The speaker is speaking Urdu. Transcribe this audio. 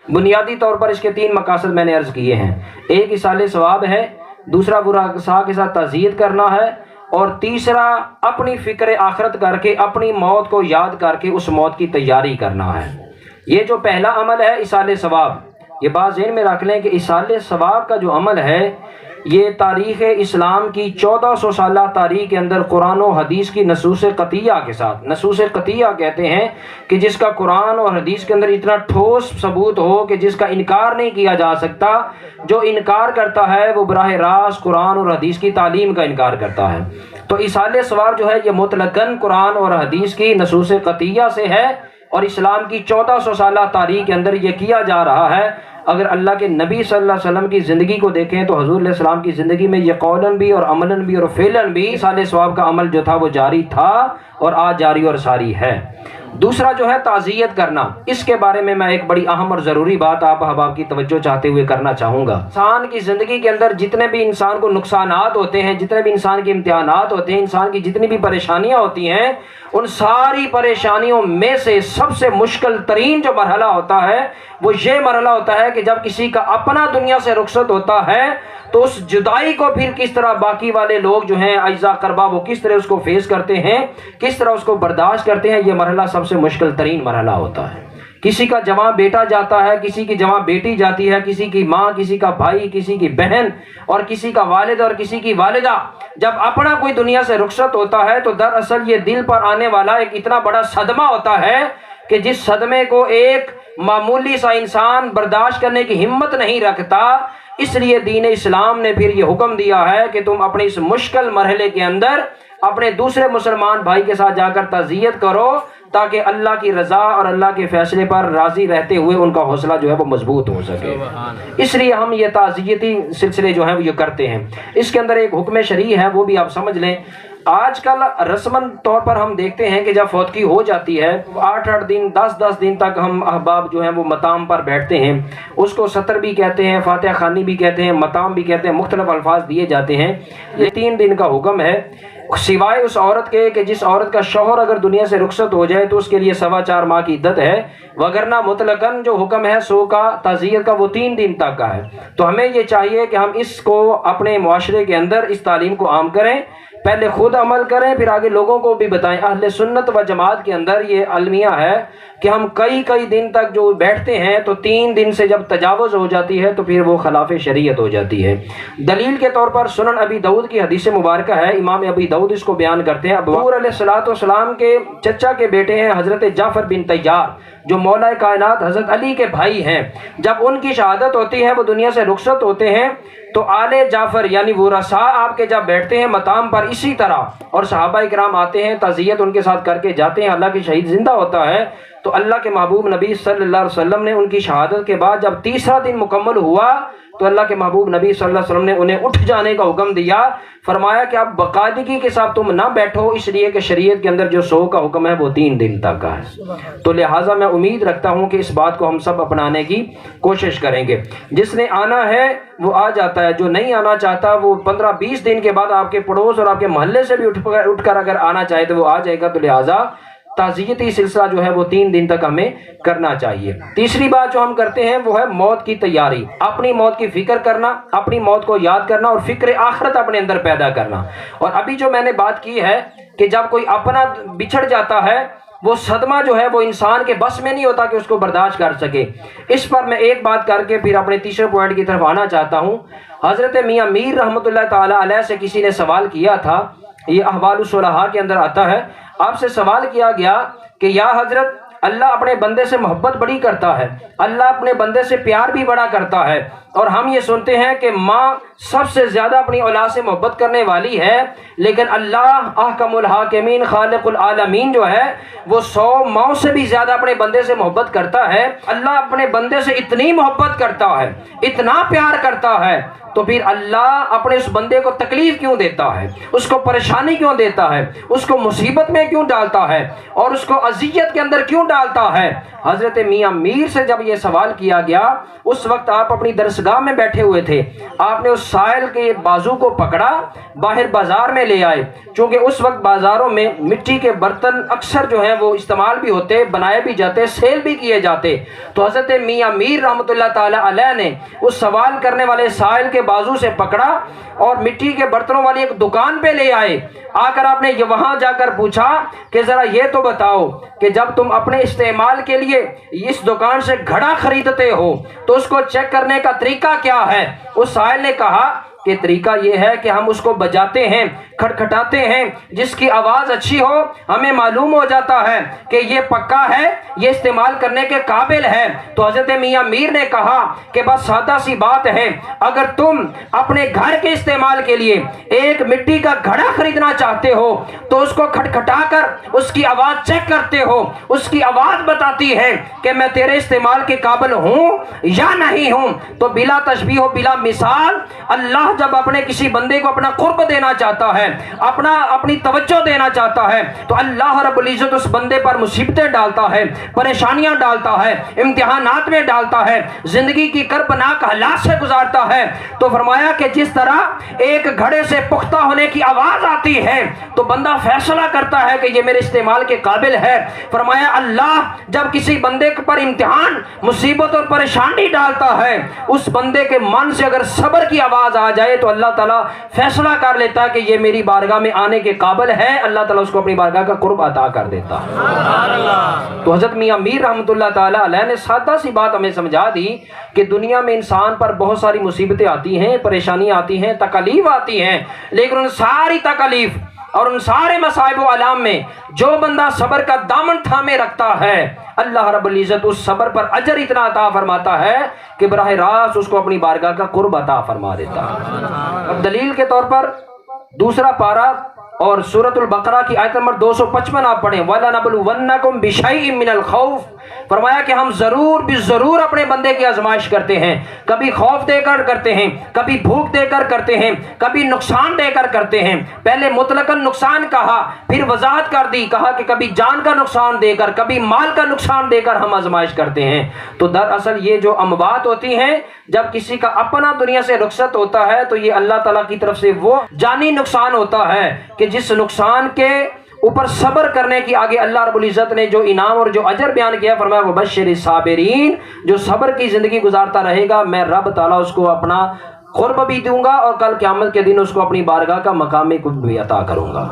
بنیادی طور پر اس کے 3 مقاصد میں نے عرض کیے ہیں، ایک ایصال ثواب ہے، دوسرا برا کے ساتھ تعزیت کرنا ہے، اور تیسرا اپنی فکر آخرت کر کے اپنی موت کو یاد کر کے اس موت کی تیاری کرنا ہے۔ یہ جو پہلا عمل ہے ایصال ثواب، یہ بات ذہن میں رکھ لیں کہ ایصال ثواب کا جو عمل ہے یہ تاریخ اسلام کی 1400 سالہ تاریخ کے اندر قرآن و حدیث کی نصوص قطعیہ کے ساتھ، نصوص قطعیہ کہتے ہیں کہ جس کا قرآن اور حدیث کے اندر اتنا ٹھوس ثبوت ہو کہ جس کا انکار نہیں کیا جا سکتا، جو انکار کرتا ہے وہ براہ راست قرآن اور حدیث کی تعلیم کا انکار کرتا ہے۔ تو ایصال ثواب جو ہے یہ مطلقاً قرآن اور حدیث کی نصوص قطعیہ سے ہے، اور اسلام کی 1400 سالہ تاریخ کے اندر یہ کیا جا رہا ہے۔ اگر اللہ کے نبی صلی اللہ علیہ وسلم کی زندگی کو دیکھیں تو حضور علیہ السلام کی زندگی میں یہ قولاً بھی اور عملاً بھی اور فعلاً بھی ایصال ثواب کا عمل جو تھا وہ جاری تھا اور آج جاری اور ساری ہے۔ دوسرا جو ہے تعزیت کرنا، اس کے بارے میں ایک بڑی اہم اور ضروری بات آپ احباب کی توجہ چاہتے ہوئے کرنا چاہوں گا۔ انسان کی زندگی کے اندر جتنے بھی انسان کو نقصانات ہوتے ہیں، جتنے بھی انسان کے امتحانات ہوتے ہیں، انسان کی جتنی بھی پریشانیاں ہوتی ہیں، ان ساری پریشانیوں میں سے سب سے مشکل ترین جو مرحلہ ہوتا ہے وہ یہ مرحلہ ہوتا ہے کہ جب کسی کا اپنا دنیا سے رخصت ہوتا ہے تو اس جدائی کو پھر کس طرح باقی والے لوگ جو ہیں اعزاء قربا وہ کس طرح اس کو فیس کرتے ہیں، کس طرح اس کو برداشت کرتے ہیں، یہ مرحلہ سب سے مشکل ترین مرحلہ ہوتا ہے۔ کسی کا جواں بیٹا جاتا ہے، کسی کی جواں بیٹی جاتی ہے، کسی کی ماں، کسی کا بھائی، کسی کی بہن، اور کسی کا والد اور کسی کی والدہ جب اپنا کوئی دنیا سے رخصت ہوتا ہے تو دراصل یہ دل پر آنے والا ایک اتنا بڑا صدمہ ہوتا ہے کہ جس صدمے کو ایک معمولی سا انسان برداشت کرنے کی ہمت نہیں رکھتا۔ اس لیے دین اسلام نے پھر یہ حکم دیا ہے کہ تم اپنے اس مشکل مرحلے کے اندر اپنے دوسرے مسلمان بھائی کے ساتھ جا کر تعزیت کرو، تاکہ اللہ کی رضا اور اللہ کے فیصلے پر راضی رہتے ہوئے ان کا حوصلہ جو ہے وہ مضبوط ہو سکے۔ اس لیے ہم یہ تعزیتی سلسلے جو ہیں وہ یہ کرتے ہیں۔ اس کے اندر ایک حکم شرعی ہے، وہ بھی آپ سمجھ لیں۔ آج کل رسماً طور پر ہم دیکھتے ہیں کہ جب فوتگی ہو جاتی ہے 8 دن 10 دن تک ہم احباب جو ہیں وہ مطام پر بیٹھتے ہیں، اس کو ستر بھی کہتے ہیں، فاتحہ خوانی بھی کہتے ہیں، مطام بھی کہتے ہیں، مختلف الفاظ دیے جاتے ہیں۔ یہ 3 دن کا حکم ہے، سوائے اس عورت کے کہ جس عورت کا شوہر اگر دنیا سے رخصت ہو جائے تو اس کے لیے 4.25 ماہ کی عدت ہے، وگرنہ مطلقاً جو حکم ہے سو کا تعزیت کا وہ 3 دن تک کا ہے۔ تو ہمیں یہ چاہیے کہ ہم اس کو اپنے معاشرے کے اندر اس تعلیم کو عام کریں، پہلے خود عمل کریں، پھر آگے لوگوں کو بھی بتائیں۔ اہل سنت و جماعت کے اندر یہ المیہ ہے کہ ہم کئی دن تک جو بیٹھتے ہیں تو 3 دن سے جب تجاوز ہو جاتی ہے تو پھر وہ خلاف شریعت ہو جاتی ہے۔ دلیل کے طور پر سنن ابی داؤد کی حدیث مبارکہ ہے، امام ابی داؤد اس کو بیان کرتے ہیں۔ ابو علیہ السلام کے چچا کے بیٹے ہیں حضرت جعفر بن طیار، جو مولا کائنات حضرت علی کے بھائی ہیں۔ جب ان کی شہادت ہوتی ہے، وہ دنیا سے رخصت ہوتے ہیں، تو آل جعفر یعنی ورثاء آپ کے جب بیٹھتے ہیں مقام پر اسی طرح، اور صحابہ کرام آتے ہیں، تعزیت ان کے ساتھ کر کے جاتے ہیں۔ اللہ کے شہید زندہ ہوتا ہے تو اللہ کے محبوب نبی صلی اللہ علیہ وسلم نے ان کی شہادت کے بعد جب تیسرا دن مکمل ہوا تو اللہ کے محبوب نبی صلی اللہ علیہ وسلم نے انہیں اٹھ جانے کا حکم دیا، فرمایا کہ اب باقاعدگی کے ساتھ تم نہ بیٹھو، اس لیے کہ شریعت کے اندر جو سو کا حکم ہے وہ 3 دن تک کا ہے۔ تو لہٰذا میں امید رکھتا ہوں کہ اس بات کو ہم سب اپنانے کی کوشش کریں گے۔ جس نے آنا ہے وہ آ جاتا ہے، جو نہیں آنا چاہتا وہ 15-20 دن کے بعد آپ کے پڑوس اور آپ کے محلے سے بھی اٹھ کر اگر آنا چاہے تو وہ آ جائے گا۔ تو لہٰذا تعزیتی سلسلہ جو ہے وہ 3 دن تک ہمیں کرنا چاہیے۔ تیسری بات جو ہم کرتے ہیں وہ ہے موت کی تیاری، اپنی موت کی فکر کرنا، اپنی موت کو یاد کرنا اور فکر آخرت اپنے اندر پیدا کرنا۔ اور ابھی جو میں نے بات کی ہے کہ جب کوئی اپنا بچھڑ جاتا ہے وہ صدمہ جو ہے وہ انسان کے بس میں نہیں ہوتا کہ اس کو برداشت کر سکے۔ اس پر میں ایک بات کر کے پھر اپنے تیسرے پوائنٹ کی طرف آنا چاہتا ہوں۔ حضرت میاں میر رحمۃ اللہ تعالی علیہ سے کسی نے سوال کیا تھا، یہ احوال الصلحاء کے اندر آتا ہے۔ آپ سے سوال کیا گیا کہ یا حضرت، اللہ اپنے بندے سے محبت بڑی کرتا ہے، اللہ اپنے بندے سے پیار بھی بڑا کرتا ہے، اور ہم یہ سنتے ہیں کہ ماں سب سے زیادہ اپنی اولاد سے محبت کرنے والی ہے، لیکن اللہ احکم الحاکمین خالق العالمین جو ہے وہ 100 ماؤں سے بھی زیادہ اپنے بندے سے محبت کرتا ہے۔ اللہ اپنے بندے سے اتنی محبت کرتا ہے، اتنا پیار کرتا ہے، تو پھر اللہ اپنے اس بندے کو تکلیف کیوں دیتا ہے، اس کو پریشانی کیوں دیتا ہے، اس کو مصیبت میں کیوں ڈالتا ہے، اور اس کو اذیت کے اندر کیوں ڈالتا ہے۔ حضرت میاں میر سے جب یہ سوال کیا گیا، اس وقت آپ اپنی درسگاہ میں بیٹھے ہوئے تھے، آپ نے اس سائل کے بازو کو پکڑا، باہر بازار میں لے آئے، چونکہ اس وقت بازاروں میں مٹی کے برتن اکثر جو ہیں وہ استعمال بھی ہوتے، بنائے بھی جاتے، سیل بھی کیے جاتے۔ تو حضرت میاں میر رحمۃ اللہ تعالی علیہ نے اس سوال کرنے والے سائل کے بازو سے پکڑا اور مٹی کے برتنوں والی ایک دکان پہ لے آئے۔ آ کر آپ نے وہاں جا کر پوچھا کہ ذرا یہ تو بتاؤ کہ جب تم اپنے استعمال کے لیے اس دکان سے گھڑا خریدتے ہو تو اس کو چیک کرنے کا طریقہ کیا ہے؟ اس سائل نے کہا کہ طریقہ یہ ہے کہ ہم اس کو بجاتے ہیں، کھٹکھٹاتے ہیں، جس کی آواز اچھی ہو ہمیں معلوم ہو جاتا ہے کہ یہ پکا ہے، یہ استعمال کرنے کے قابل ہے۔ تو حضرت میاں میر نے کہا کہ بس سادہ سی بات ہے، اگر تم اپنے گھر کے استعمال کے لیے ایک مٹی کا گھڑا خریدنا چاہتے ہو تو اس کو کھٹکھٹا کر اس کی آواز چیک کرتے ہو، اس کی آواز بتاتی ہے کہ میں تیرے استعمال کے قابل ہوں یا نہیں ہوں۔ تو بلا تشبیہ و بلا مثال اللہ جب اپنے کسی بندے کو اپنا قرب دینا چاہتا ہے، اپنی توجہ دینا چاہتا ہے، تو اللہ رب العزت اس بندے پر مصیبتیں ڈالتا ہے، پریشانیاں ڈالتا ہے، امتحانات میں ڈالتا ہے، زندگی کی کربناک حالات سے گزارتا ہے۔ تو فرمایا کہ جس طرح ایک گھڑے سے پختہ ہونے کی آواز آتی ہے تو بندہ فیصلہ کرتا ہے کہ یہ میرے استعمال کے قابل ہے، فرمایا اللہ جب کسی بندے پر امتحان، مصیبت اور پریشانی ڈالتا ہے، اس بندے کے من سے اگر صبر کی آواز آ جائے تو اللہ تعالیٰ فیصلہ کر لیتا ہے کہ یہ میری بارگاہ میں آنے کے قابل ہے، اللہ تعالیٰ اس کو اپنی بارگاہ کا قرب عطا کر دیتا ہے۔ تو حضرت میاں میر رحمۃ اللہ تعالیٰ علیہ نے سادہ سی بات ہمیں سمجھا دی کہ دنیا میں انسان پر بہت ساری مصیبتیں آتی ہیں، پریشانیاں آتی ہیں، تکالیف آتی ہیں، لیکن ان ساری تکالیف اور ان سارے مصائب و آلام میں جو بندہ صبر کا دامن تھامے رکھتا ہے، اللہ رب العزت اس صبر پر اجر اتنا عطا فرماتا ہے کہ براہ راست اس کو اپنی بارگاہ کا قرب عطا فرما دیتا ہے۔ اب دلیل کے طور پر دوسرا پارہ اور سورۃ البقرہ کی آیت نمبر 255 آپ پڑھیں، وَلَنَبْلُوَنَّكُمْ بِشَيْءٍ مِّنَ الْخَوْفِ، فرمایا کہ ہم ضرور بھی ضرور اپنے بندے کی آزمائش کرتے ہیں، کبھی خوف دے کر کرتے ہیں، کبھی بھوک دے کر کرتے ہیں، کبھی نقصان دے کر کرتے ہیں۔ پہلے مطلقاً نقصان کہا، پھر وضاحت کر دی، کہا کہ کبھی جان کا نقصان دے کر، کبھی مال کا نقصان دے کر ہم آزمائش کرتے ہیں۔ تو دراصل یہ جو اموات ہوتی ہیں، جب کسی کا اپنا دنیا سے رخصت ہوتا ہے تو یہ اللہ تعالیٰ کی طرف سے وہ جانی نقصان ہوتا ہے کہ جس نقصان کے اوپر صبر کرنے کی آگے اللہ رب العزت نے جو انعام اور جو اجر بیان کیا، فرمایا وبشر الصابرین، جو صبر کی زندگی گزارتا رہے گا میں رب تعالیٰ اس کو اپنا قرب بھی دوں گا اور کل قیامت کے دن اس کو اپنی بارگاہ کا مقام بھی عطا کروں گا۔